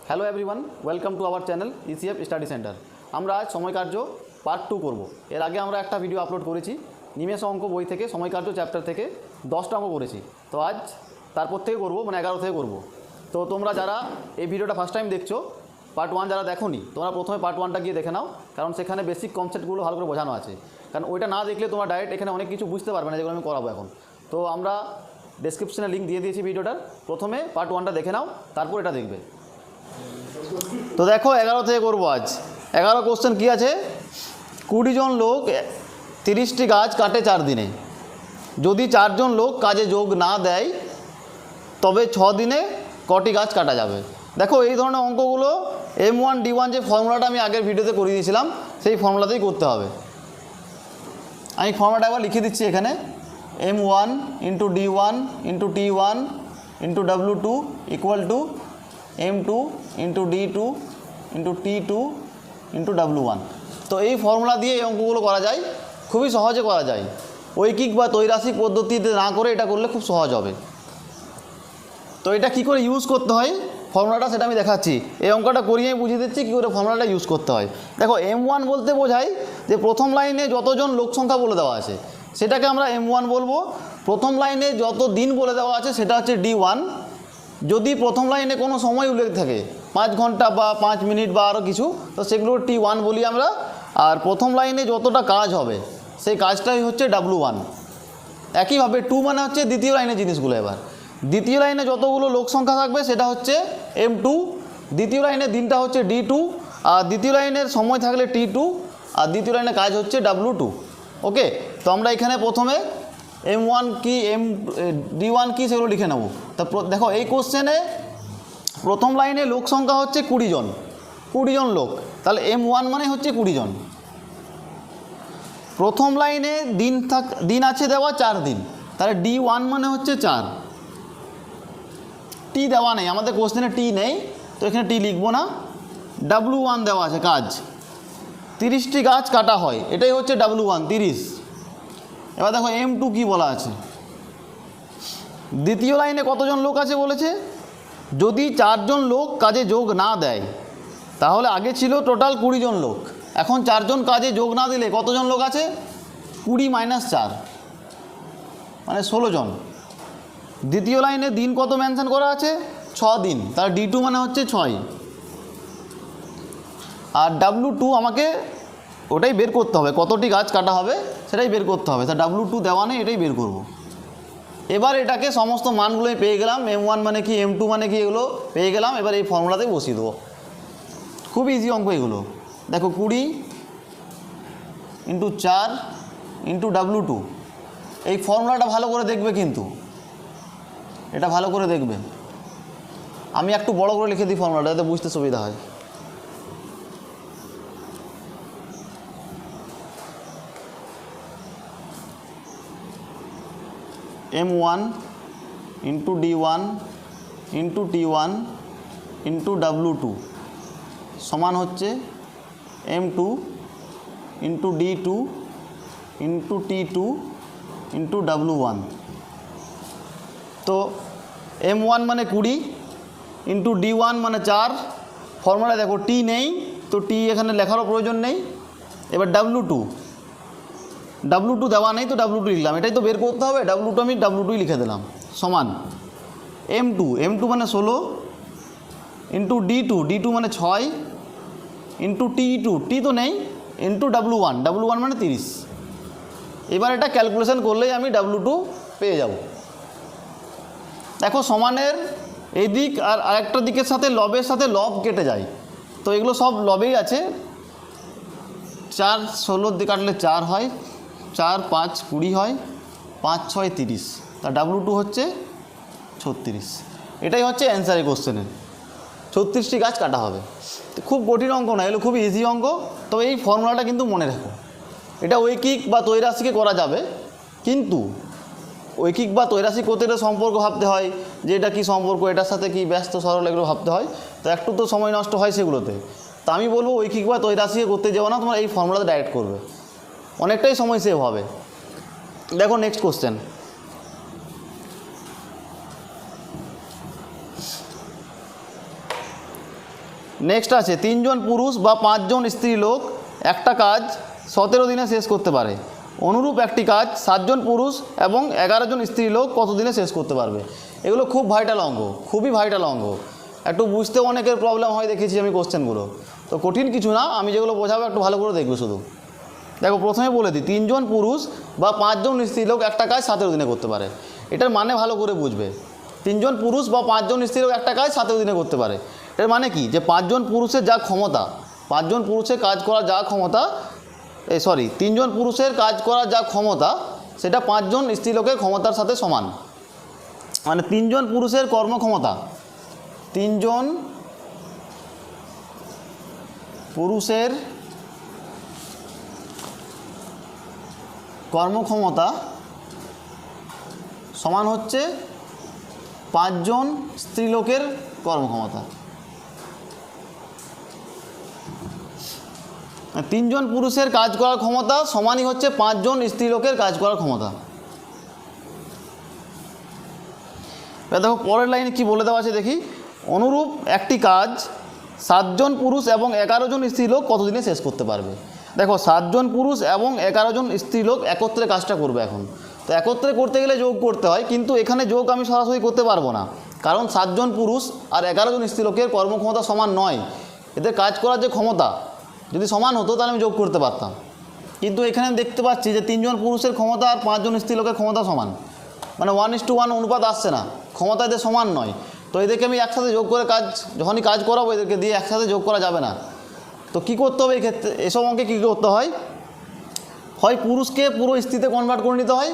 Hello everyone, welcome to our channel ECF study centre. আমরা আজ সময়কার্য part 2 করব। এর আগে আমরা একটা ভিডিও আপলোড করেছি নিমেষ অঙ্ক বই থেকে, সময়কার্য চ্যাপ্টার থেকে 10টা অঙ্ক করেছি। তো আজ তারপর থেকে করব, মানে 11 থেকে করব। তো তোমরা যারা এই ভিডিওটা ফার্স্ট টাইম দেখছো, পার্ট 1 যারা দেখোনি, তোমরা প্রথমে পার্ট 1টা গিয়ে দেখে নাও, কারণ সেখানে বেসিক কনসেপ্টগুলো ভালো করে বোঝানো আছে। কারণ ওইটা না দেখলে তোমরা ডাইরেক্ট এখানে অনেক কিছু বুঝতে পারবে না, যেগুলো আমি করাবো এখন। তো আমরা ডেসক্রিপশনে লিঙ্ক দিয়ে দিয়েছি ভিডিওটার, প্রথমে পার্ট 1টা দেখে নাও, তারপর এটা দেখবে। তো দেখো 11 থেকে করবো আজ। 11 কোশ্চেন কী আছে? 20 জন লোক 30টি গাছ কাটে 4 দিনে। যদি 4 জন লোক কাজে যোগ না দেয় তবে 6 দিনে কটি গাছ কাটা যাবে? দেখো এই ধরনের অঙ্কগুলো M1 D1 যে ফর্মুলাটা আমি আগের ভিডিওতে করে দিয়েছিলাম, সেই ফর্মুলাতেই করতে হবে। আমি ফর্মুলাটা একবার লিখে দিচ্ছি এখানে। M1 × D1 × T1 × W2 = M2 × D2 × T2 × W1। তো এই ফর্মুলা দিয়ে এই অঙ্কগুলো করা যায়, খুবই সহজে করা যায়। ঐকিক বা ত্রৈরাশিক পদ্ধতিতে না করে এটা করলে খুব সহজ হবে। তো এটা কি করে ইউজ করতে হয় ফর্মুলাটা, সেটা আমি দেখাচ্ছি। এই অঙ্কটা করিয়ে বুঝিয়ে দিচ্ছি কী করে ফর্মুলাটা ইউজ করতে হয়। দেখো M1 বলতে বোঝায় যে প্রথম লাইনে যতজন লোক সংখ্যা বলে দেওয়া আছে সেটাকে আমরা M1 বলবো। প্রথম লাইনে যত দিন বলে দেওয়া আছে সেটা হচ্ছে D1। যদি প্রথম লাইনে কোনো সময় উল্লেখ থাকে, 5 ঘন্টা বা 5 মিনিট বা আরও কিছু, তো সেগুলো T1 বলি আমরা। আর প্রথম লাইনে যতটা কাজ হবে সেই কাজটাই হচ্ছে W1। একইভাবে 2 মানে হচ্ছে দ্বিতীয় লাইনের জিনিসগুলো। এবার দ্বিতীয় লাইনে যতগুলো লোক সংখ্যা থাকবে সেটা হচ্ছে M2। দ্বিতীয় লাইনের দিনটা হচ্ছে D2। আর দ্বিতীয় লাইনের সময় থাকলে T2। আর দ্বিতীয় লাইনে কাজ হচ্ছে W2। ওকে, তো আমরা এখানে প্রথমে M1 কি D1 কি সেগুলো লিখে নেব। তা দেখো এই কোশ্চেনে প্রথম লাইনে লোক সংখ্যা হচ্ছে 20 জন। 20 জন লোক, তাহলে M1 মানে হচ্ছে 20 জন। প্রথম লাইনে দিন আছে দেওয়া 4 দিন, তাহলে D1 মানে হচ্ছে 4। টি দেওয়া নেই আমাদের কোশ্চেনে, টি নেই, তো এখানে টি লিখবো না। W1 দেওয়া আছে কাজ, 30টি গাছ কাটা হয়, এটাই হচ্ছে W1 30। এবার দেখো M2 কি বলা আছে। দ্বিতীয় লাইনে কতজন লোক আছে বলেছে? যদি 4 জন লোক কাজে যোগ না দেয়, তাহলে আগে ছিল টোটাল 20 জন লোক, এখন 4 জন কাজে যোগ না দিলে কতজন লোক আছে? 20 - 4 মানে 16 জন। দ্বিতীয় লাইনে দিন কত মেনশন করা আছে? 6 দিন, তার D2 মানে হচ্ছে 6। আর W2 আমাকে ওটাই বের করতে হবে, কতটি গাছ কাটা হবে সেটাই বের করতে হবে। তা W2 দেওয়া নেই, এটাই বের করব। এবার এটাকে সমস্ত মানগুলোই পেয়ে গেলাম, M1 মানে কি, M2 মানে কি, এগুলো পেয়ে গেলাম। এবার এই ফর্মুলাতেই বসিয়ে দেবো। খুব ইজি অঙ্ক এগুলো। দেখো 20 × 4 × W2। এই ফর্মুলাটা ভালো করে দেখবে, কিন্তু এটা ভালো করে দেখবে। আমি একটু বড় করে লিখে দিই ফর্মুলাটা, যাতে বুঝতে সুবিধা হয়। M1 × D1 × T1 × W2 সমান হচ্ছে M2 × D2 × T2 × W1। তো M1 মানে 20 × D1 মানে 4। ফর্মুলা দেখো টি নেই, তো টি এখানে লেখারও প্রয়োজন নেই। এবার W2 দেওয়া নেই, তো W2 লিখলাম। এটাই তো বের করতে হবে, W2 আমি W2 লিখে দিলাম। সমান M2 মানে 16 × D2 মানে 6 × T2 টি তো নেই, × W1 মানে 30। এবার এটা ক্যালকুলেশন করলেই আমি W2 পেয়ে যাব। দেখো সমানের এই দিক আর আরেকটা দিকের সাথে লবের সাথে লব কেটে যায়, তো এগুলো সব লবেই আছে। 4 16 দিয়ে কাটলে 4 হয়, 4 5 20 হয়, 5 6 30। তা W2 হচ্ছে 36। এটাই হচ্ছে অ্যান্সার এই কোশ্চেনের। 36টি গাছ কাটা হবে। খুব কঠিন অঙ্ক না, এগুলো খুবই ইজি অঙ্ক। তবে এই ফর্মুলাটা কিন্তু মনে রাখো। এটা ঐকিক বা ত্রৈরাশিকে করা যাবে, কিন্তু ঐকিক বা ত্রৈরাশিক করতে গেলে সম্পর্ক ভাবতে হয়, যে এটা কী সম্পর্ক, এটার সাথে কি ব্যস্ত সরল, এগুলো ভাবতে হয়। তো একটু তো সময় নষ্ট হয় সেগুলোতে। তো আমি বলবো ঐকিক বা ত্রৈরাশিকে করতে যাও না, তোমরা এই ফর্মুলাতে ডাইরেক্ট করবে, অনেকটাই সময় সেভ হবে। দেখো নেক্সট কোশ্চেন। নেক্সট আছে 3 জন পুরুষ বা 5 জন স্ত্রী লোক একটা কাজ 17 দিনে শেষ করতে পারে। অনুরূপ একটি কাজ 7 জন পুরুষ এবং 11 জন স্ত্রী লোক কত দিনে শেষ করতে পারবে? এগুলো খুব ভাইটাল অঙ্ক, খুবই ভাইটাল অঙ্ক। একটু বুঝতে অনেকের প্রবলেম হয় দেখেছি আমি কোশ্চেনগুলো। তো কঠিন কিছু না, আমি যেগুলো বোঝাবো একটু ভালো করে দেখবে শুধু। দেখো প্রথমে বলে দিই, 3 জন পুরুষ বা 5 জন স্ত্রী লোক একটা কাজ 17 দিনে করতে পারে। এটার মানে ভালো করে বুঝবে। 3 জন পুরুষ বা 5 জন স্ত্রী লোক একটা কাজ 17 দিনে করতে পারে। এর মানে কি, যে 5 জন পুরুষের যা ক্ষমতা, 5 জন পুরুষের কাজ করার যা ক্ষমতা, 3 জন পুরুষের কাজ করার যা ক্ষমতা সেটা 5 জন স্ত্রী লোকের ক্ষমতার সাথে সমান। মানে 3 জন পুরুষের কর্মক্ষমতা, 3 জন পুরুষের কর্মক্ষমতা সমান হচ্ছে 5 জন স্ত্রীলোকের কর্মক্ষমতা। 3 জন পুরুষের কাজ করার ক্ষমতা সমানই হচ্ছে 5 জন স্ত্রীলোকের কাজ করার ক্ষমতা। দেখো পরের লাইনে কি বলে দেওয়া আছে দেখি, অনুরূপ একটি কাজ 7 জন পুরুষ এবং 11 জন স্ত্রীলোক কতদিনে শেষ করতে পারবে? দেখো 7 জন পুরুষ এবং 11 জন স্ত্রীলোক একত্রে কাজটা করবে। এখন তো একত্রে করতে গেলে যোগ করতে হয়, কিন্তু এখানে যোগ আমি সরাসরি করতে পারবো না, কারণ 7 জন পুরুষ আর 11 জন স্ত্রীলোকের কর্মক্ষমতা সমান নয়। এদের কাজ করার যে ক্ষমতা যদি সমান হতো তাহলে আমি যোগ করতে পারতাম, কিন্তু এখানে আমি দেখতে পাচ্ছি যে 3 জন পুরুষের ক্ষমতা আর 5 জন স্ত্রীলোকের ক্ষমতা সমান, মানে 1:1 অনুপাত আসছে না, ক্ষমতা এদের সমান নয়। তো এদেরকে আমি একসাথে যোগ করে কাজ, যখনই কাজ করাবো এদেরকে দিয়ে একসাথে যোগ করা যাবে না। তো কী করতে হবে এই ক্ষেত্রে, এসব অঙ্কে কী করতে হয়, হয় পুরুষকে পুরো স্ত্রীতে কনভার্ট করে নিতে হয়,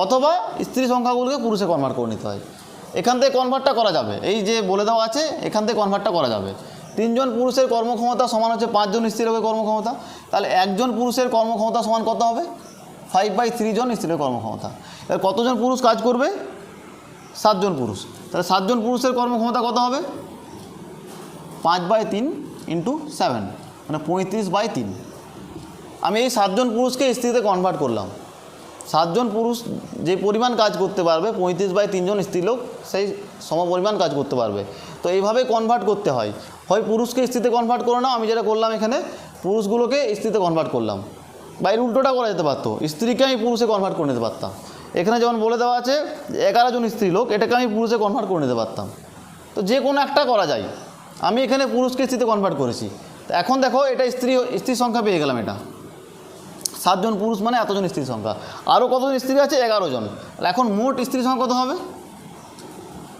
অথবা স্ত্রী সংখ্যাগুলোকে পুরুষে কনভার্ট করে নিতে হয়। এখান থেকে কনভার্টটা করা যাবে, এই যে বলে দেওয়া আছে এখান থেকে কনভার্টটা করা যাবে। 3 জন পুরুষের কর্মক্ষমতা সমান হচ্ছে 5 জন স্ত্রীলোকের কর্মক্ষমতা, তাহলে একজন পুরুষের কর্মক্ষমতা সমান কত হবে? 5/3 জন স্ত্রীর কর্মক্ষমতা। এবার কতজন পুরুষ কাজ করবে? 7 জন পুরুষ। তাহলে 7 জন পুরুষের কর্মক্ষমতা কত হবে? 5/3 × 7 মানে 35/3। আমি এই 7 জন পুরুষকে স্ত্রীতে কনভার্ট করলাম। 7 জন পুরুষ যে পরিমাণ কাজ করতে পারবে 35/3 জন স্ত্রীলোক সেই সমপরিমাণ কাজ করতে পারবে। তো এইভাবে কনভার্ট করতে হয়, হয় পুরুষকে স্ত্রীতে কনভার্ট করে নাও, আমি যেটা করলাম এখানে পুরুষগুলোকে স্ত্রীতে কনভার্ট করলাম, বা এর উল্টোটা করা যেতে পারতো, স্ত্রীকে আমি পুরুষে কনভার্ট করে নিতে পারতাম। এখানে যেমন বলে দেওয়া আছে 11 জন স্ত্রীলোক, এটাকে আমি পুরুষে কনভার্ট করে নিতে পারতাম। তো যে কোনো একটা করা যায়, আমি এখানে পুরুষকে স্ত্রীতে কনভার্ট করেছি। তো এখন দেখো এটা স্ত্রীর সংখ্যা পেয়ে গেলাম, এটা 7 জন পুরুষ মানে এতজন স্ত্রীর সংখ্যা, আরও কতজন স্ত্রী আছে? 11 জন। এখন মোট স্ত্রীর সংখ্যা কত হবে?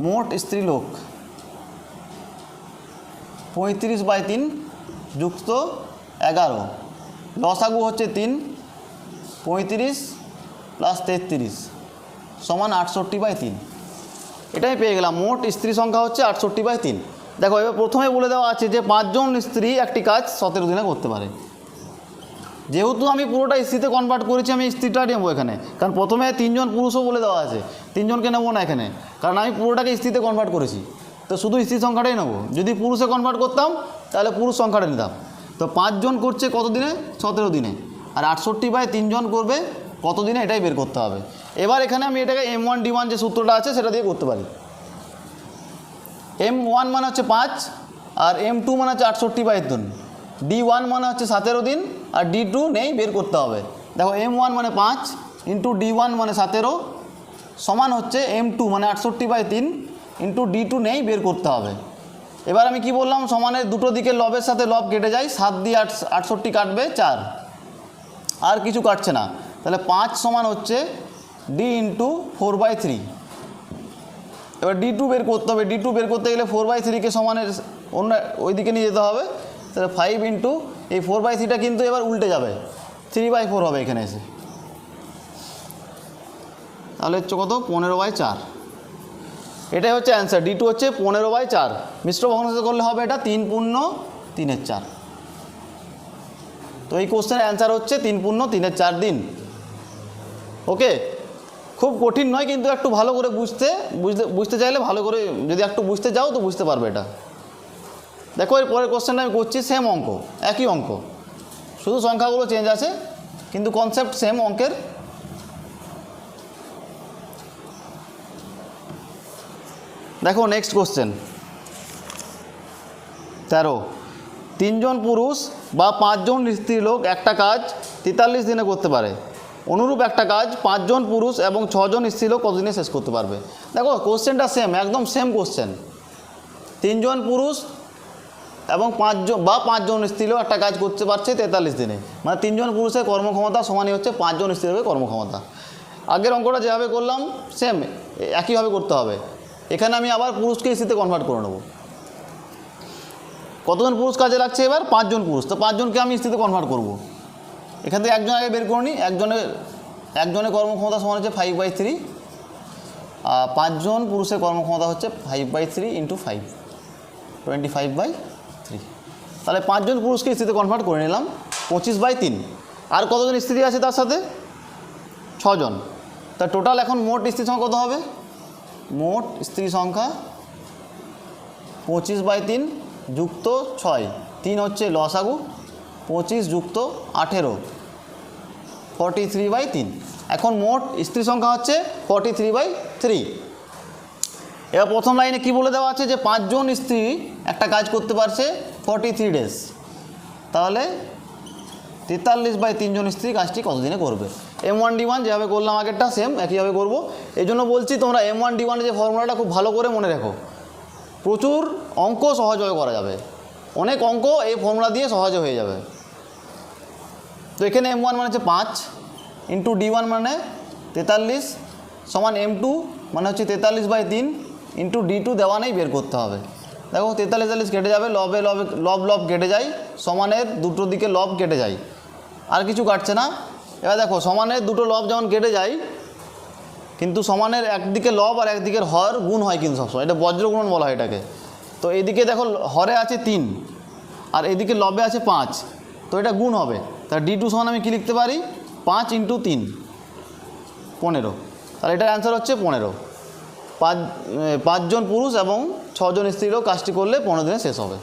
মোট স্ত্রীলোক 35/3 যুক্ত 11, লসাগু হচ্ছে 3, 35 + 33 সমান 68/3। এটাই পেয়ে গেলাম, মোট স্ত্রী সংখ্যা হচ্ছে 68/3। দেখো এবার প্রথমে বলে দেওয়া আছে যে 5 জন স্ত্রী একটি কাজ 17 দিনে করতে পারে। যেহেতু আমি পুরোটা স্ত্রীতে কনভার্ট করেছি, আমি স্ত্রীটা নেবো এখানে, কারণ প্রথমে 3 জন পুরুষও বলে দেওয়া আছে, 3 জনকে নেবো না এখানে, কারণ আমি পুরোটাকে স্ত্রীতে কনভার্ট করেছি। তো শুধু স্ত্রী সংখ্যাটাই নেবো। যদি পুরুষে কনভার্ট করতাম তাহলে পুরুষ সংখ্যাটা নিতাম। তো 5 জন করছে কত দিনে? 17 দিনে। আর 68/3 জন করবে কত দিনে, এটাই বের করতে হবে। এবার এখানে আমি এটাকে M1D1 যে সূত্রটা আছে সেটা দিয়ে করতে পারি। M1 মানে হচ্ছে 5, আর M2 মানে হচ্ছে 68/3, D1 মানে হচ্ছে 17 দিন, আর D2 নেই, বের করতে হবে। দেখো M1 মানে 5 × D1 মানে 17 সমান হচ্ছে M2 মানে 68/3 × D2 নেই, বের করতে হবে। এবার আমি কি বললাম, সমানের দুটো দিকে লবের সাথে লব কেটে যায়, 7 দিয়ে 68 কাটবে 4, আর কিছু কাটছে না। তাহলে 5 সমান হচ্ছে D × 4/3। এবার D2 বের করতে হবে, D2 বের করতে গেলে 4/3কে সমানের অন্য ওই দিকে নিয়ে যেতে হবে। তাহলে 5 × এই 4/3টা কিন্তু এবার উল্টে যাবে, 3/4 হবে এখানে এসে। তাহলে হচ্ছে কত? 15/4। এটাই হচ্ছে অ্যান্সার। D2 হচ্ছে 15/4। মিশ্র ভগ্নাংশ করলে হবে এটা 3 পূর্ণ 3/4। তো এই কোশ্চেনের অ্যান্সার হচ্ছে 3 পূর্ণ 3/4 দিন। ওকে, খুব কঠিন নয়, কিন্তু একটু ভালো করে বুঝতে চাইলে ভালো করে যদি একটু বুঝতে যাও তো বুঝতে পারবে এটা। দেখো এর পরের কোশ্চেনটা আমি করছি, সেম অঙ্ক, একই অঙ্ক, শুধু সংখ্যাগুলো চেঞ্জ আছে, কিন্তু কনসেপ্ট সেম অঙ্কের। দেখো নেক্সট কোশ্চেন, 13। 3 জন পুরুষ বা 5 জন স্ত্রী লোক একটা কাজ 43 দিনে করতে পারে। অনুরূপ একটা কাজ 5 জন পুরুষ এবং 6 জন স্ত্রী লোক কত দিনে শেষ করতে পারবে? দেখো কোশ্চেনটা সেম, একদম সেম কোশ্চেন। 3 জন পুরুষ এবং 5 জন স্ত্রী লোক একটা কাজ করতে পারছে 43 দিনে, মানে 3 জন পুরুষের কর্মক্ষমতা সমানই হচ্ছে 5 জন স্ত্রী লোকের কর্মক্ষমতা। আগের অঙ্কটা যেভাবে করলাম সেম একইভাবে করতে হবে। এখানে আমি আবার পুরুষকে স্ত্রীতে কনভার্ট করে নেব। কতজন পুরুষ কাজে লাগছে এবার? 5 জন পুরুষ, তো 5 জনকে আমি স্ত্রীতে কনভার্ট করব। এখান থেকে একজন আগে বের করে নিই। একজনের কর্মক্ষমতা সমান হচ্ছে 5/3, আর 5 জন পুরুষের কর্মক্ষমতা হচ্ছে 5/3 × 5, 25/3। তাহলে 5 জন পুরুষকে স্ত্রীতে কনভার্ট করে নিলাম 25/3। আর কতজন স্ত্রী আছে তার সাথে? 6 জন। তা টোটাল এখন মোট স্ত্রী সংখ্যা কত হবে? মোট স্ত্রী সংখ্যা 25/3 যুক্ত 6, 3 হচ্ছে লসাগু, 25 যুক্ত 18, 43/3। এখন মোট স্ত্রী সংখ্যা হচ্ছে 43/3। এবার প্রথম লাইনে কি বলে দেওয়া আছে যে 5 জন স্ত্রী একটা কাজ করতে পারছে 43 ডেজ। তাহলে 43/3 জন স্ত্রী কাজটি কতদিনে করবে? M1D1 যেভাবে করলাম আগেরটা সেম একইভাবে করব। এই জন্য বলছি তোমরা M1D1 যে ফর্মুলাটা খুব ভালো করে মনে রেখো। প্রচুর অঙ্ক সহজভাবে করা যাবে, অনেক অঙ্ক এই ফর্মুলা দিয়ে সহজে হয়ে যাবে। তো এখানে M1 মানে হচ্ছে 5 × D1 মানে 43 সমান M2 মানে হচ্ছে 43/3 × D2 দেওয়া নেই, বের করতে হবে। দেখো 43 কেটে যাবে, লবে লবে লব কেটে যায়, সমানের দুটো দিকে লব কেটে যায়, আর কিছু কাটছে না। এবার দেখো সমানের দুটো লব যেমন কেটে যায়, কিন্তু সমানের একদিকে লব আর একদিকের হর গুণ হয় কিন্তু সবসময়, এটা বজ্রগুণন বলা হয় এটাকে। তো এদিকে দেখো হরে আছে 3 আর এদিকে লবে আছে 5, তো এটা গুণ হবে। তা D2 সমান আমি কী লিখতে পারি? 5 × 3 15। তাহলে এটার অ্যান্সার হচ্ছে 15। 5 জন পুরুষ এবং 6 জন স্ত্রী লোক কাজটি করলে 15 দিনে শেষ হবে।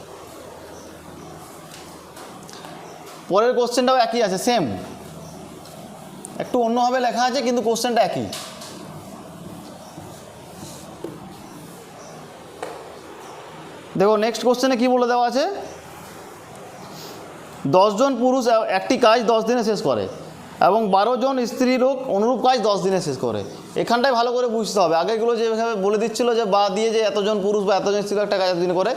পরের কোশ্চেনটাও একই আছে, সেম, একটু অন্যভাবে লেখা আছে কিন্তু কোশ্চেনটা একই। দেখো নেক্সট কোশ্চেনে কি বলে দেওয়া আছে? 10 জন পুরুষ একটি কাজ 10 দিনে শেষ করে এবং 12 জন স্ত্রী লোক অনুরূপ কাজ 10 দিনে শেষ করে। এখানটায় ভালো করে বুঝতে হবে। আগেগুলো যেভাবে বলে দিচ্ছিল যে বা দিয়ে যে এতজন পুরুষ বা এতজন স্ত্রী লোক একটা কাজ এতদিনে করে,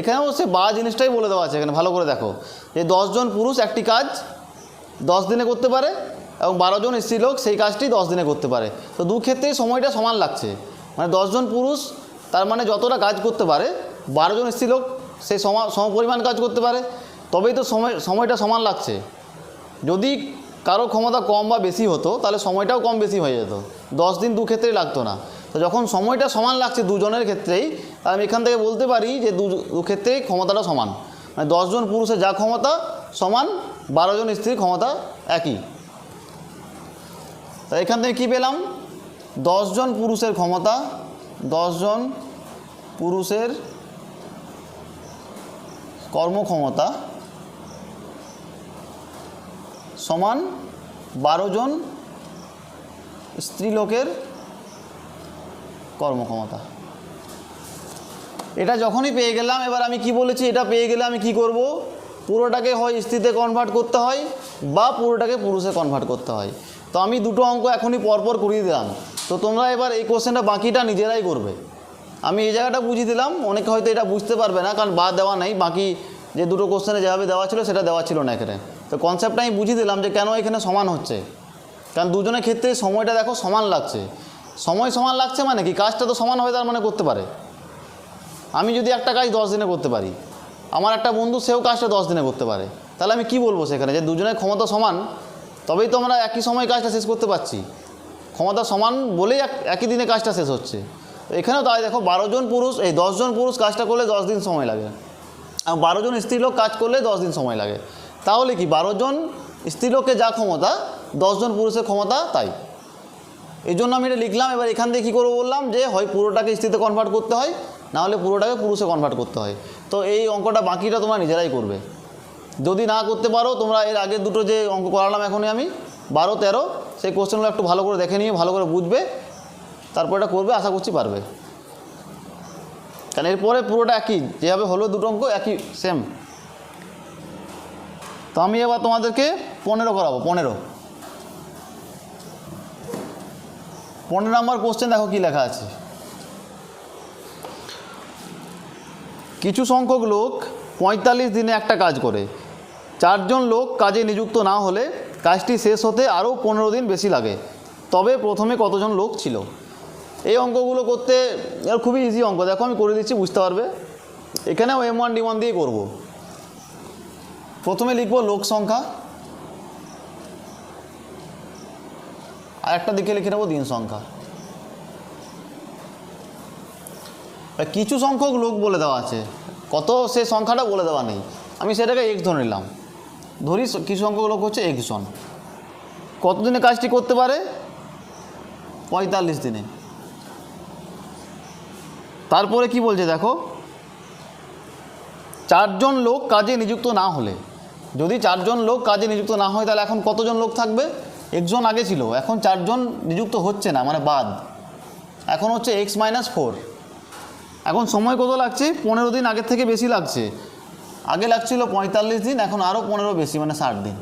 এখানেও সে বা জিনিসটাই বলে দেওয়া আছে। এখানে ভালো করে দেখো যে 10 জন পুরুষ একটি কাজ 10 দিনে করতে পারে এবং 12 জন স্ত্রী লোক সেই কাজটি 10 দিনে করতে পারে। তো দু ক্ষেত্রেই সময়টা সমান লাগছে, মানে 10 জন পুরুষ তার মানে যতটা কাজ করতে পারে 12 জন স্ত্রী লোক সেই সমপরিমাণ কাজ করতে পারে, তবেই তো সময়টা সমান লাগছে। যদি কারো ক্ষমতা কম বা বেশি হতো তাহলে সময়টাও কম বেশি হয়ে যেত, 10 দিন দু ক্ষেত্রেই লাগতো না। তো যখন সময়টা সমান লাগছে দুজনের ক্ষেত্রেই, তাহলে আমি এখান থেকে বলতে পারি যে দু ক্ষেত্রেই ক্ষমতাটা সমান, মানে 10 জন পুরুষের যা ক্ষমতা সমান 12 জন স্ত্রীর ক্ষমতা একই। তা এখান থেকে কী পেলাম? 10 জন পুরুষের ক্ষমতা, 10 জন পুরুষের কর্মক্ষমতা সমান 12 জন স্ত্রীলোকের কর্মক্ষমতা। এটা যখনই পেয়ে গেলাম, এবার আমি কি বলেছি, এটা পেয়ে গেলে আমি কি করব? পুরোটাকে হয় স্ত্রীতে কনভার্ট করতে হয় বা পুরোটাকে পুরুষে কনভার্ট করতে হয়। তো আমি দুটো অঙ্ক এখনই পরপর করিয়ে দিলাম। তো তোমরা এবার এই কোশ্চেনটা বাকিটা নিজেরাই করবে। আমি এই জায়গাটা বুঝিয়ে দিলাম, অনেকে হয়তো এটা বুঝতে পারবে না কারণ বা দেওয়া নাই, বাকি যে দুটো কোশ্চেনে যেভাবে দেওয়া ছিল সেটা দেওয়া ছিল না এখানে। তো কনসেপ্টটা আমি বুঝিয়ে দিলাম যে কেন এখানে সমান হচ্ছে, কারণ দুজনের ক্ষেত্রে সময়টা দেখো সমান লাগছে। সময় সমান লাগছে মানে কি, কাজটা তো সমান হয়ে তার মানে করতে পারে। আমি যদি একটা কাজ 10 দিনে করতে পারি, আমার একটা বন্ধু সেও কাজটা 10 দিনে করতে পারে, তাহলে আমি কি বলবো সেখানে? যে দুজনের ক্ষমতা সমান, তবেই তো আমরা একই সময় কাজটা শেষ করতে পারছি। ক্ষমতা সমান বলেই একই দিনে কাজটা শেষ হচ্ছে। এখানেও তাই দেখো 12 জন পুরুষ, এই 10 জন পুরুষ কাজটা করলে 10 দিন সময় লাগে, আর 12 জন স্ত্রী লোক কাজ করলে 10 দিন সময় লাগে। তাহলে কি 12 জন স্ত্রী লোকের যা ক্ষমতা 10 জন পুরুষের ক্ষমতা তাই। এই জন্য আমি এটা লিখলাম। এবার এখান থেকে কী করবো বললাম যে হয় পুরোটাকে স্ত্রীতে কনভার্ট করতে হয়, না হলে পুরোটাকে পুরুষে কনভার্ট করতে হয়। তো এই অঙ্কটা বাকিটা তোমরা নিজেরাই করবে। যদি না করতে পারো তোমরা এর আগের দুটো যে অঙ্ক করালাম এখনই আমি 12, 13, সেই কোশ্চেনগুলো একটু ভালো করে দেখে নিয়ে ভালো করে বুঝবে, তারপর এটা করবে, আশা করছি পারবে। কারণ এরপরে পুরোটা একই, যেভাবে হলো দুটো অঙ্ক একই সেম। তো আমি এবার তোমাদেরকে 15 করাবো। 15 নাম্বার কোশ্চেন দেখো কি লেখা আছে। কিছু সংখ্যক লোক 45 দিনে একটা কাজ করে। 4 জন লোক কাজে নিযুক্ত না হলে কাজটি শেষ হতে আরও 15 দিন বেশি লাগে। তবে প্রথমে কতজন লোক ছিল? এই অঙ্কগুলো করতে এর খুবই ইজি অঙ্ক, দেখো আমি করে দিচ্ছি, বুঝতে পারবে। এখানেও M1 D1 দিয়ে করব। প্রথমে লিখব লোক সংখ্যা, আর একটা দিকে লিখে নেব দিন সংখ্যা। কিছু সংখ্যক লোক বলে দেওয়া আছে, কত সে সংখ্যাটা বলে দেওয়া নেই, আমি সেটাকে x ধরে নিলাম। ধরি কিছু সংখ্যক লোক হচ্ছে x জন। কত দিনে কাজটি করতে পারে? 45 দিনে। তারপরে কি বলছে দেখো, 4 জন লোক কাজে নিযুক্ত না হলে, যদি 4 জন লোক কাজে নিযুক্ত না হয় তাহলে এখন কতজন লোক থাকবে? একজন আগে ছিল, এখন 4 জন নিযুক্ত হচ্ছে না, মানে বাদ, এখন হচ্ছে x - 4। এখন সময় কত লাগছে? 15 দিন আগের থেকে বেশি লাগছে। আগে লাগছিল 45 দিন, এখন আরও 15 বেশি, মানে 60 দিন।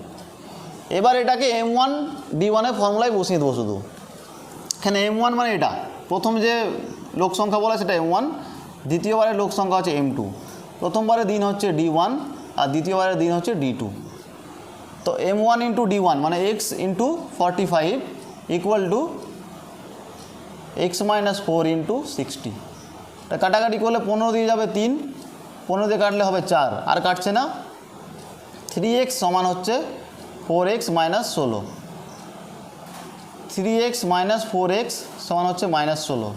এবার এটাকে M1 D1 এর ফর্মুলায় বসিয়ে দেবো শুধু। এখানে M1 মানে এটা প্রথম যে লোক সংখ্যা বলা সেটা M1, দ্বিতীয়বারের লোক সংখ্যা হচ্ছে M2, প্রথমবারের দিন হচ্ছে D1 আর দ্বিতীয়বারের দিন হচ্ছে D2। তো M1 × D1 মানে x × 45 ইকুয়াল টু x - 4 × 60। এটা কাটাকাটি করলে 15 দিয়ে যাবে 3, 15 দিয়ে কাটলে হবে 4, আর কাটছে না। 3x সমান হচ্ছে 4x - 16, 3x - 4x সমান হচ্ছে -16,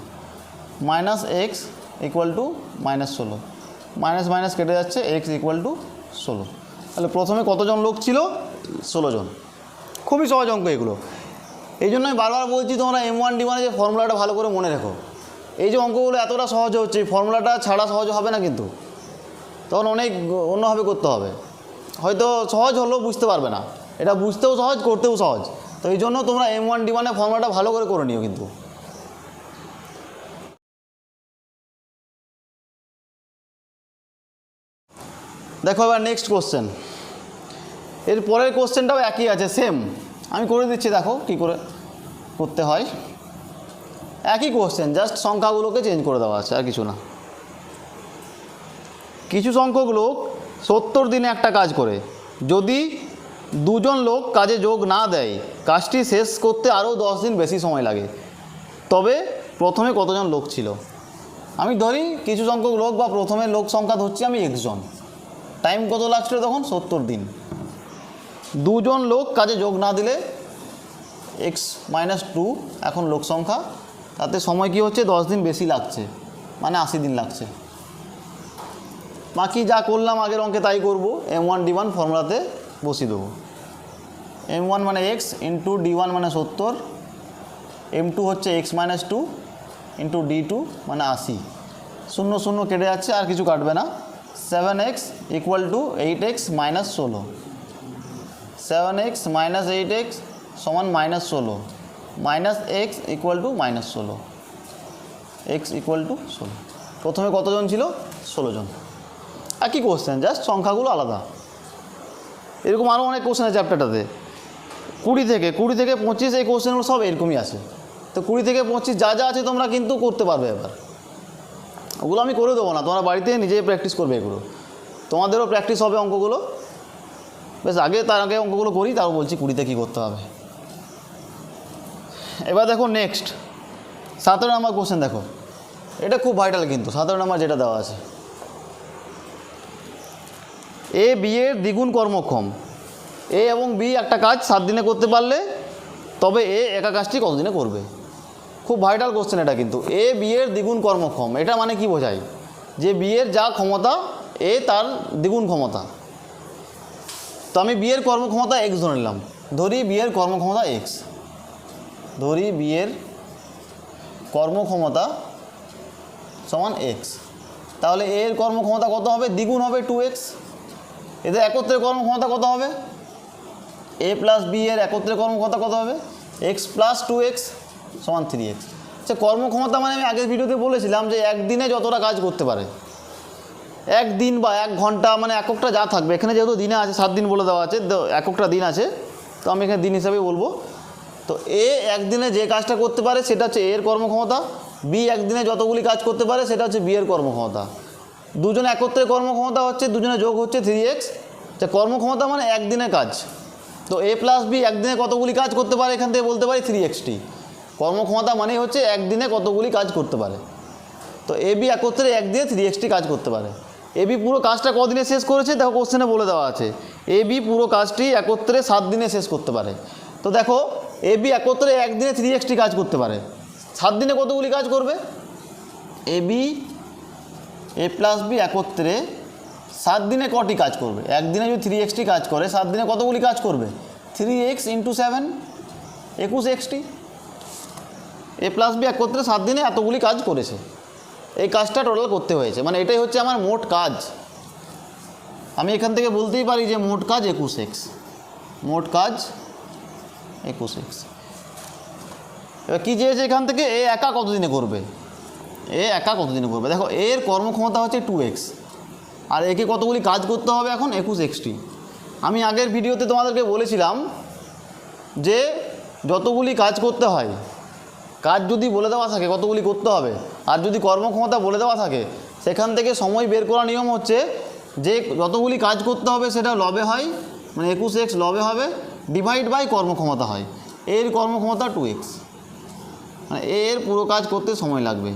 minus x equal to -16, minus minus কেটে যাচ্ছে, এক্স ইকুয়াল টু 16। তাহলে প্রথমে কতজন লোক ছিল? 16 জন। খুবই সহজ অঙ্ক এগুলো। এই জন্য আমি বারবার বলছি তোমরা M1 D1 যে ফর্মুলাটা ভালো করে মনে রেখো। এই যে অঙ্কগুলো এতটা সহজ হচ্ছে, এই ফর্মুলাটা ছাড়া সহজ হবে না, কিন্তু তখন অনেক অন্যভাবে করতে হবে। হয়তো সহজ হলেও বুঝতে পারবে না, এটা বুঝতেও সহজ, করতেও সহজ। তো এই জন্য তোমরা M1 D1 এর ফর্মুলাটা ভালো করে নিও কিন্তু। দেখো এবার নেক্সট কোশ্চেন। এর পরের কোশ্চেনটাও একই আছে, সেম। আমি করে দিচ্ছি, দেখো কী করে করতে হয়। একই কোশ্চেন, জাস্ট সংখ্যাগুলোকে চেঞ্জ করে দেওয়া আছে, আর কিছু না। কিছু সংখ্যক লোক 70 দিনে একটা কাজ করে। যদি 2 জন লোক কাজে যোগ না দেয়, কাজটি শেষ করতে আরও 10 দিন বেশি সময় লাগে। তবে প্রথমে কতজন লোক ছিল? আমি ধরি কিছু সংখ্যক লোক বা প্রথমে লোক সংখ্যা ধরছি আমি x জন। টাইম কত লাগছিল তখন? 70 দিন। 2 জন লোক কাজে যোগ না দিলে x - 2 এখন লোক সংখ্যা, তাতে সময় কি হচ্ছে? 10 দিন বেশি লাগছে, মানে 80 দিন লাগছে। বাকি যা করলাম আগের অঙ্কে তাই করব, M1 D1 ফর্মুলাতে বসিয়ে দেবো। M1 মানে x ইন্টু D1 মানে 70, M2 হচ্ছে x - 2 ইন্টু D2 মানে 80। 0 0 কেটে যাচ্ছে, আর কিছু কাটবে না। 7x equal to 8x - 16, 7x - 8x সমান -16, minus x equal to -16, x equal to 16। প্রথমে কতজন ছিল? 16 জন। একই কোশ্চেন, জাস্ট সংখ্যাগুলো আলাদা। এরকম আরও অনেক কোশ্চেন আছে চ্যাপ্টারটাতে। 20 থেকে 25 এই কোশ্চেনগুলো সব এরকমই আছে। তো 20 থেকে 25 যা যা আছে তোমরা কিন্তু করতে পারবে। এবার ওগুলো আমি করে দেবো না, তোমরা বাড়িতে নিজেই প্র্যাকটিস করবে। এগুলো তোমাদেরও প্র্যাকটিস হবে অঙ্কগুলো। বেশ তার আগে অঙ্কগুলো করি, তাও বলছি 20তে কী করতে হবে। এবার দেখো নেক্সট 17 নম্বর কোশ্চেন। দেখো এটা খুব ভাইটাল কিন্তু, 17 নম্বর যেটা দেওয়া আছে, এ বি এর দ্বিগুণ কর্মক্ষম। এ এবং বি একটা কাজ 7 দিনে করতে পারলে তবে এ একা কাজটি কত দিনে করবে? খুব ভাইটাল কোশ্চেন এটা কিন্তু। এ বি এর দ্বিগুণ কর্মক্ষম, এটা মানে কি বোঝায়? যে বি এর যা ক্ষমতা এ তার দ্বিগুণ ক্ষমতা। তো আমি বি এর কর্মক্ষমতা x ধরে নিলাম। ধরি বি এর কর্মক্ষমতা x, ধরি বি এর কর্মক্ষমতা সমান x। তাহলে এ এর কর্মক্ষমতা কত হবে? দ্বিগুণ হবে, 2x। এদের একত্রের কর্মক্ষমতা কত হবে? এ প্লাস বি এর একত্রের কর্মক্ষমতা কত হবে? x + 2x সমান 3x। আচ্ছা, কর্মক্ষমতা মানে আমি আগের ভিডিওতে বলেছিলাম যে একদিনে যতটা কাজ করতে পারে, একদিন বা 1 ঘন্টা, মানে এককটা যা থাকবে। এখানে যেহেতু দিনে আছে 7 দিন বলে দেওয়া আছে, এককটা দিন আছে, তো আমি এখানে দিন হিসাবেই বলবো। তো এ একদিনে যে কাজটা করতে পারে সেটা হচ্ছে এর কর্মক্ষমতা, বি একদিনে যতগুলি কাজ করতে পারে সেটা হচ্ছে বি এর কর্মক্ষমতা। দুজনে একত্রে কর্মক্ষমতা হচ্ছে, দুজনে যোগ হচ্ছে 3x। যা কর্মক্ষমতা মানে একদিনে কাজ। তো এ প্লাস বি একদিনে কতগুলি কাজ করতে পারে, এখান থেকে বলতে পারি 3xt। কর্মক্ষমতা মানেই হচ্ছে একদিনে কতগুলি কাজ করতে পারে। তো এ বি একত্রে একদিনে 3xt কাজ করতে পারে। এ বি পুরো কাজটা কদিনে শেষ করেছে দেখো, কোশ্চেনে বলে দেওয়া আছে। এ বি পুরো কাজটি একত্রে 7 দিনে শেষ করতে পারে। তো দেখো এ বি একত্রে একদিনে 3xt কাজ করতে পারে, 7 দিনে কতগুলি কাজ করবে? A B A plus B একত্রে 7 দিনে কটি কাজ করবে? একদিনে যদি 3xt কাজ করে 7 দিনে কতগুলি কাজ করবে? 3x × 7 21xt। এ প্লাস বি একত্রে 7 দিনে এতগুলি কাজ করেছে, এই কাজটা টোটাল করতে হয়েছে, মানে এটাই হচ্ছে আমার মোট কাজ। আমি এখান থেকে বলতেই পারি যে মোট কাজ 21x, মোট কাজ 21x। এবার কী চেয়েছে এখান থেকে? এ একা কতদিনে করবে, এ একা কতদিনে করবে। দেখো এর কর্মক্ষমতা হচ্ছে 2x, আর একে কতগুলি কাজ করতে হবে এখন? 21xt। আমি আগের ভিডিওতে তোমাদেরকে বলেছিলাম যে যতগুলি কাজ করতে হয়, কাজ যদি বলে দেওয়া থাকে কতগুলি করতে হবে, আর যদি কর্মক্ষমতা বলে দেওয়া থাকে, সেখান থেকে সময় বের করার নিয়ম হচ্ছে যে যতগুলি কাজ করতে হবে সেটা লবে হয়, মানে 21x লবে হবে, ডিভাইড বাই কর্মক্ষমতা হয়। এর কর্মক্ষমতা 2x, মানে এর পুরো কাজ করতে সময় লাগবে।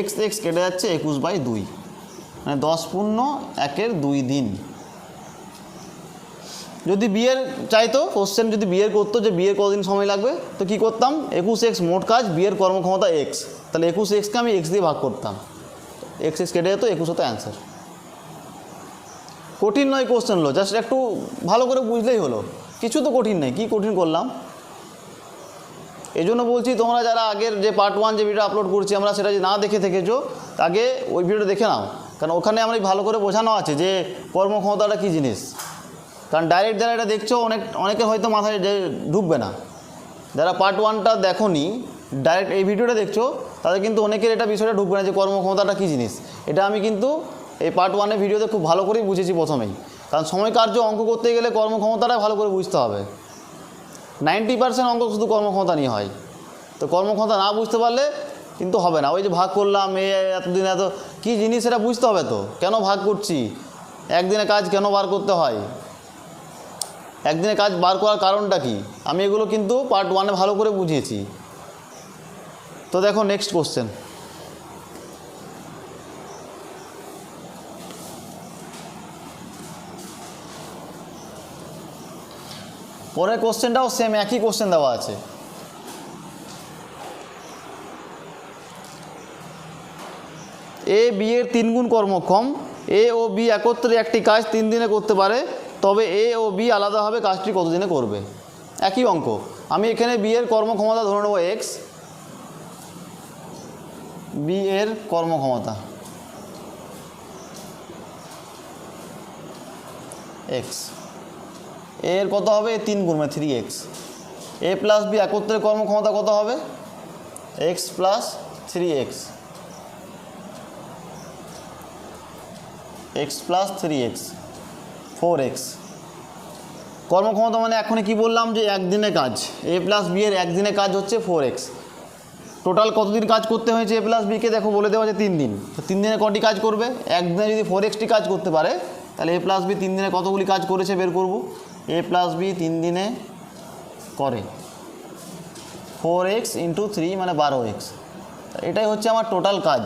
x কেটে যাচ্ছে 21/2, মানে 10 পূর্ণ 1/2 দিন। যদি বিয়ের চাইতো কোশ্চেন, যদি বিয়ের করতো যে বিয়ের কতদিন সময় লাগবে, তো কী করতাম? 21x মোট কাজ, বিয়ের কর্মক্ষমতা x, তাহলে 21xকে আমি x দিয়ে ভাগ করতাম, x কেটে যেত, 21 হতো অ্যান্সার। কঠিন নয় কোশ্চেন হলো, জাস্ট একটু ভালো করে বুঝলেই হলো, কিছু তো কঠিন নেই। কী কঠিন করলাম? এই জন্য বলছি তোমরা যারা আগের যে পার্ট 1 যে ভিডিও আপলোড করছি আমরা, সেটা যে না দেখে থেকেছো, আগে ওই ভিডিওটা দেখে নাও, কারণ ওখানে আমরা ভালো করে বোঝানো আছে যে কর্মক্ষমতাটা কী জিনিস। কারণ ডাইরেক্ট যারা এটা দেখছো অনেকের হয়তো মাথায় ঢুকবে না। যারা পার্ট 1টা দেখোনি, ডাইরেক্ট এই ভিডিওটা দেখছো, তাদের কিন্তু অনেকের এটা বিষয়টা ঢুকবে না যে কর্মক্ষমতাটা কী জিনিস। এটা আমি কিন্তু এই পার্ট 1-এর ভিডিওতে খুব ভালো করেই বুঝেছি প্রথমেই। কারণ সময় কার্য অঙ্ক করতে গেলে কর্মক্ষমতাটা ভালো করে বুঝতে হবে। 90% অঙ্ক শুধু কর্মক্ষমতা নিয়ে হয়, তো কর্মক্ষমতা না বুঝতে পারলে কিন্তু হবে না। ওই যে ভাগ করলাম, এতদিন এত কী জিনিস সেটা বুঝতে হবে। তো কেন ভাগ করছি, একদিনে কাজ কেন বার করতে হয়, একদিনে কাজ বার করার কারণটা কি, আমি এগুলো কিন্তু পার্ট 1-এ ভালো করে বুঝিয়েছি। তো দেখো নেক্সট কোশ্চেন। পরের কোশ্চেনটাও সেম, একই কোশ্চেন দেওয়া আছে। এ বি এর 3 গুণ কর্মক্ষম, এ ও বি একত্রে একটি কাজ 3 দিনে করতে পারে, তবে এ ও বি আলাদাভাবে কাজটি কতদিনে করবে? একই অঙ্ক। আমি এখানে বি এর কর্মক্ষমতা ধরে নেব x, বি এর কর্মক্ষমতা x, এর কত হবে? 3 গুণ মানে 3x। এ প্লাস বি একত্রে কর্মক্ষমতা কত হবে? x plus 3x, x plus 3x 4x। কর্মক্ষমতা মানে এখনই কি বললাম যে একদিনে কাজ, এ প্লাস বি এর একদিনে কাজ হচ্ছে 4x। টোটাল কতদিন কাজ করতে হয়েছে এ প্লাস বিকে? দেখো বলে দেওয়া আছে 3 দিন। তো 3 দিনে কটি কাজ করবে? একদিনে যদি 4xটি কাজ করতে পারে, তাহলে এ প্লাস বি 3 দিনে কতগুলি কাজ করেছে বের করব। এ প্লাস বি 3 দিনে করে 4x × 3 মানে 12x। এটাই হচ্ছে আমার টোটাল কাজ।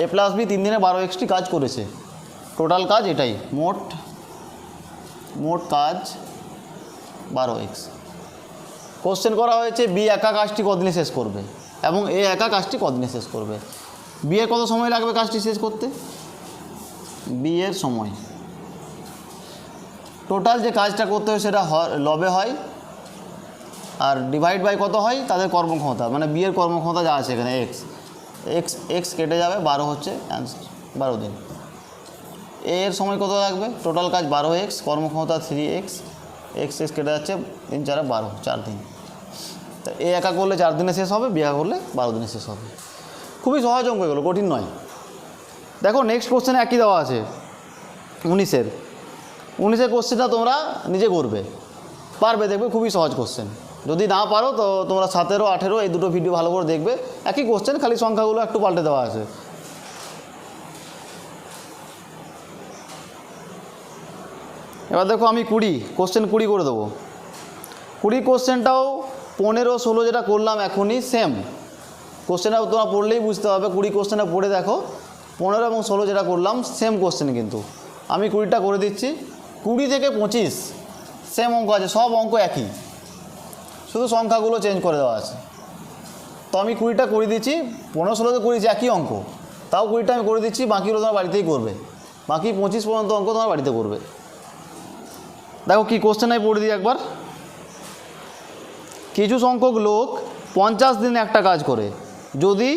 এ প্লাস বি 3 দিনে 12xটি কাজ করেছে, টোটাল কাজ এটাই, মোট কাজ 12x। কোশ্চেন করা হয়েছে বি একা কাজটি কতদিনে শেষ করবে এবং এ একা কাজটি কতদিনে শেষ করবে। বি এর কত সময় লাগবে কাজটি শেষ করতে? বি এর সময়, টোটাল যে কাজটা করতে হয় সেটা লবে হয়, আর ডিভাইড বাই কত হয়? তাদের কর্মক্ষমতা, মানে বি এর কর্মক্ষমতা যা আছে এখানে x কেটে যাবে, 12 হচ্ছে অ্যান্সার, 12 দিন। এর সময় কত লাগবে? টোটাল কাজ 12x, কর্মক্ষমতা 3x, এক্স এক্স কেটে যাচ্ছে, 3 4 12, 4 দিন। তা এ একা করলে 4 দিনে শেষ হবে, বি একা করলে 12 দিনে শেষ হবে। খুবই সহজ অঙ্ক এগুলো, কঠিন নয়। দেখো নেক্সট কোশ্চেনে একই দেওয়া আছে 19-এর কোশ্চেনটা তোমরা নিজে করবে, পারবে, দেখবে খুবই সহজ কোশ্চেন। যদি না পারো তো তোমরা 17, 18 এই দুটো ভিডিও ভালো করে দেখবে, একই কোশ্চেন, খালি সংখ্যাগুলো একটু পাল্টে দেওয়া আছে। এবার দেখো আমি 20 কোশ্চেন 20 করে দেবো। 20 কোশ্চেনটাও 15, 16 যেটা করলাম এখনই সেম কোশ্চেনটা তোমরা পড়লেই বুঝতে হবে। 20 কোশ্চেনটা পড়ে দেখো, 15 এবং 16 যেটা করলাম সেম কোশ্চেন, কিন্তু আমি 20টা করে দিচ্ছি। 20 থেকে 25 সেম অঙ্ক আছে, সব অঙ্ক একই, শুধু সংখ্যাগুলো চেঞ্জ করে দেওয়া আছে। তো আমি 20টা করে দিচ্ছি, 15, 16তে করেছি একই অঙ্ক, তাও 20টা আমি করে দিচ্ছি, বাকিগুলো তোমার বাড়িতেই করবে। বাকি 25 পর্যন্ত অঙ্ক তোমার বাড়িতে করবে। দেখো কি কোশ্চেন আমি পড়ে দিই একবার। কিছু সংখ্যক লোক 50 দিনে একটা কাজ করে, যদি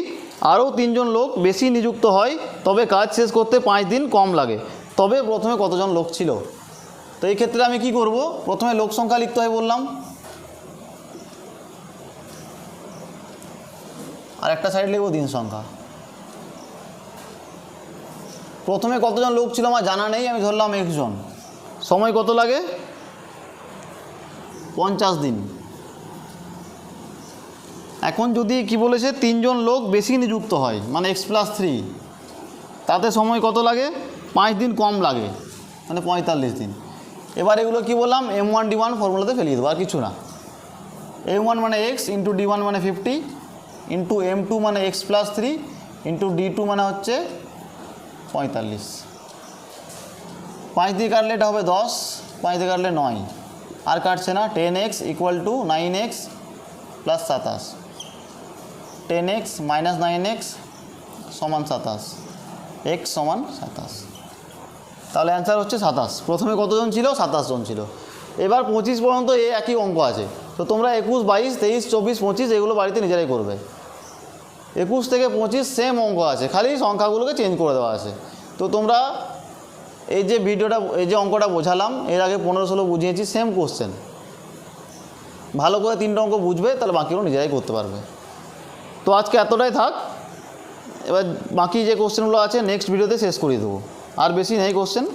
আরও 3 জন লোক বেশি নিযুক্ত হয় তবে কাজ শেষ করতে 5 দিন কম লাগে, তবে প্রথমে কতজন লোক ছিল? তো এই ক্ষেত্রে আমি কি করব, প্রথমে লোক সংখ্যা লিখতে হয় বললাম, আর একটা সাইড লিখব দিন সংখ্যা। প্রথমে কতজন লোক ছিল আমার জানা নেই, আমি ধরলাম 1 জন। সময় কত লাগে? 50 দিন। এখন যদি কি বলেছে 3 জন লোক বেশি নিযুক্ত হয়, মানে x+3, তাতে সময় কত লাগে? 5 দিন কম লাগে, মানে 45 দিন। এবার এগুলো কি বললাম, m1 d1 ফর্মুলাতে ফেলিয়ে দেবো, আর কিছু না। m1 মানে x, ইন্টু d1 মানে 50, ইন্টু m2 মানে x+3, ইন্টু d2 মানে হচ্ছে 45। 5 দিয়ে কাটলে এটা হবে 10, 5 দিয়ে কাটলে 9, আর কাটছে না। 10x = 9x + 27, 10x - 9x = 27, x = 27। তাহলে অ্যান্সার হচ্ছে 27। প্রথমে কতজন ছিল? 27 জন ছিল। এবার 25 পর্যন্ত এই একই অঙ্ক আছে, তো তোমরা 21, 22, 23, 24, 25 এগুলো বাড়িতে নিজেরাই করবে। 21 থেকে 25 সেম অঙ্ক আছে, খালি সংখ্যাগুলোকে চেঞ্জ করে দেওয়া আছে। তো তোমরা এই যে ভিডিওটা, এই যে অঙ্কটা বোঝালাম, এর আগে 15, 16 বুঝিয়েছি, সেম কোশ্চেন। ভালো করে 3টা অঙ্ক বুঝবে, তাহলে বাকিগুলো নিজেরাই করতে পারবে। তো আজকে এতটাই থাক, এবার বাকি যে কোশ্চেনগুলো আছে নেক্সট ভিডিওতে শেষ করিয়ে দেবো, আর বেশি নেই কোশ্চেন।